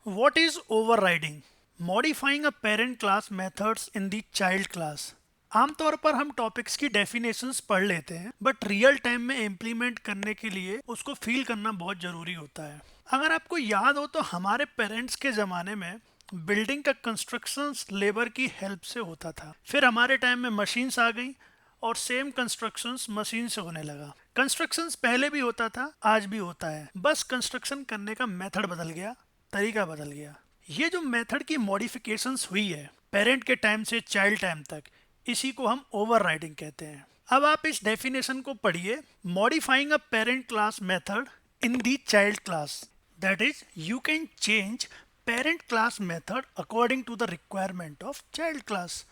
What is overriding? Modifying a parent class methods in the child class. आमतौर पर हम topics की definitions पढ़ लेते हैं बट रियल टाइम में इम्प्लीमेंट करने के लिए उसको फील करना बहुत ज़रूरी होता है। अगर आपको याद हो तो हमारे पेरेंट्स के ज़माने में बिल्डिंग का कंस्ट्रक्शन लेबर की हेल्प से होता था। फिर हमारे टाइम में मशीन्स आ गई और सेम कंस्ट्रक्शंस मशीन से होने लगा। कंस्ट्रक्शंस पहले भी होता था, आज भी होता है, बस कंस्ट्रक्शन करने का मेथड बदल गया, तरीका बदल गया। ये जो मेथड की मॉडिफिकेशंस हुई है पेरेंट के टाइम से चाइल्ड टाइम तक, इसी को हम ओवरराइडिंग कहते हैं। अब आप इस डेफिनेशन को पढ़िए। Modifying a parent class method in the child class, that is you can change parent class method according to the requirement of child class.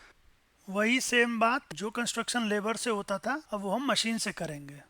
वही सेम बात जो कंस्ट्रक्शन लेबर से होता था, अब वो हम मशीन से करेंगे।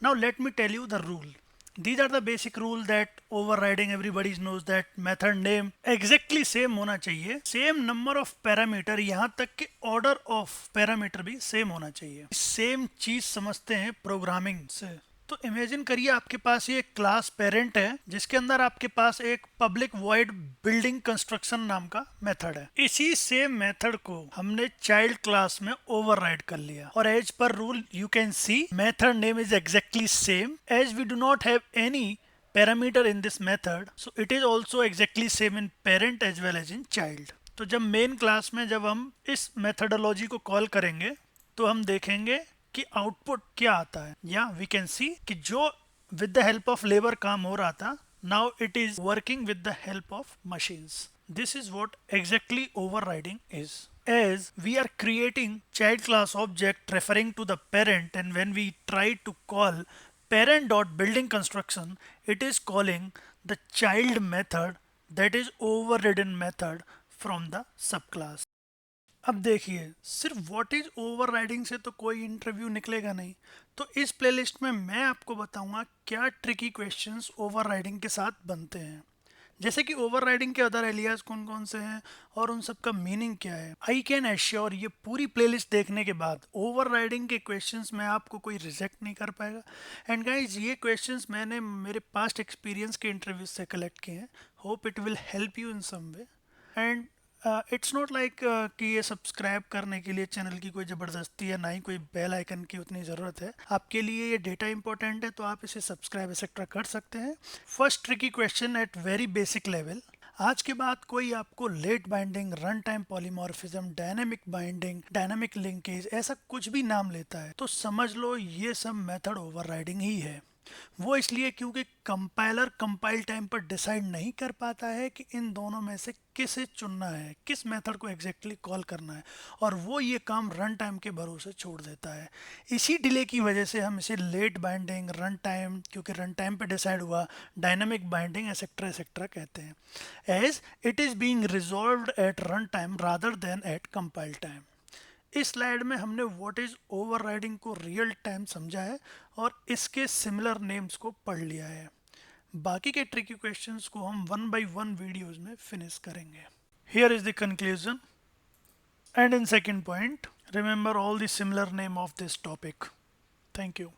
Now let me tell you the rule. These are the basic rule that overriding everybody knows that method name exactly same होना चाहिए, same number of parameter, यहाँ तक कि order of parameter भी same होना चाहिए। same चीज समझते हैं प्रोग्रामिंग से। तो इमेजिन करिए आपके पास ये क्लास पेरेंट है जिसके अंदर आपके पास एक पब्लिक वॉइड बिल्डिंग कंस्ट्रक्शन नाम का मेथड है। इसी सेम मेथड को हमने चाइल्ड क्लास में ओवरराइड कर लिया और as per rule you can see method name is exactly same as we do not have any parameter in this method, so it is also exactly same in parent as well as in child. तो जब main class में जब हम इस methodology को call करेंगे तो हम देखेंगे कि आउटपुट क्या आता है। या वी कैन सी कि जो with the help of labour काम हो रहा था, now it is working with the help of machines. This is what exactly overriding is. As we are creating child class object referring to the parent, and when we try to call parent.building construction, it is calling the child method, that is overridden method from the subclass. अब देखिए, सिर्फ what is overriding से तो कोई interview निकलेगा नहीं। तो इस प्लेलिस्ट में मैं आपको बताऊंगा क्या ट्रिकी क्वेश्चंस ओवरराइडिंग के साथ बनते हैं, जैसे कि ओवरराइडिंग के अदर एलियाज कौन कौन से हैं और उन सब का मीनिंग क्या है। आई कैन एश्योर ये पूरी प्लेलिस्ट देखने के बाद ओवरराइडिंग के क्वेश्चंस में आपको कोई रिजेक्ट नहीं कर पाएगा। एंड गाइज, ये क्वेश्चंस मैंने मेरे पास्ट एक्सपीरियंस के इंटरव्यूज से कलेक्ट किए हैं। Hope it will help you in some way. And it's not like कि ये सब्सक्राइब करने के लिए चैनल की कोई ज़बरदस्ती है, ना ही कोई बेल आइकन की उतनी ज़रूरत है। आपके लिए ये डेटा इंपॉर्टेंट है तो आप इसे सब्सक्राइब एक्सेट्रा कर सकते हैं। First tricky question at very basic level. आज के बाद कोई आपको late binding, run time polymorphism, dynamic binding, dynamic linkage, ऐसा कुछ भी नाम लेता है तो समझ लो ये सब मेथड ओवरराइडिंग ही है। वो इसलिए क्योंकि कंपाइलर कंपाइल टाइम पर डिसाइड नहीं कर पाता है कि इन दोनों में से किसे चुनना है, किस मेथड को एग्जैक्टली कॉल करना है, और वो ये काम रन टाइम के भरोसे छोड़ देता है। इसी डिले की वजह से हम इसे लेट बाइंडिंग, रन टाइम, क्योंकि रन टाइम पे डिसाइड हुआ, डायनामिक बाइंडिंग एक्सेट्रा एक्सेट्रा कहते हैं, as it is being resolved at run time rather than at compile time. इस स्लाइड में हमने व्हाट इज ओवरराइडिंग को रियल टाइम समझा है और इसके सिमिलर नेम्स को पढ़ लिया है। बाकी के ट्रिकी क्वेश्चंस को हम वन बाय वन वीडियोस में फिनिश करेंगे। Here is the conclusion and in second point, remember all the similar name of this topic. Thank you.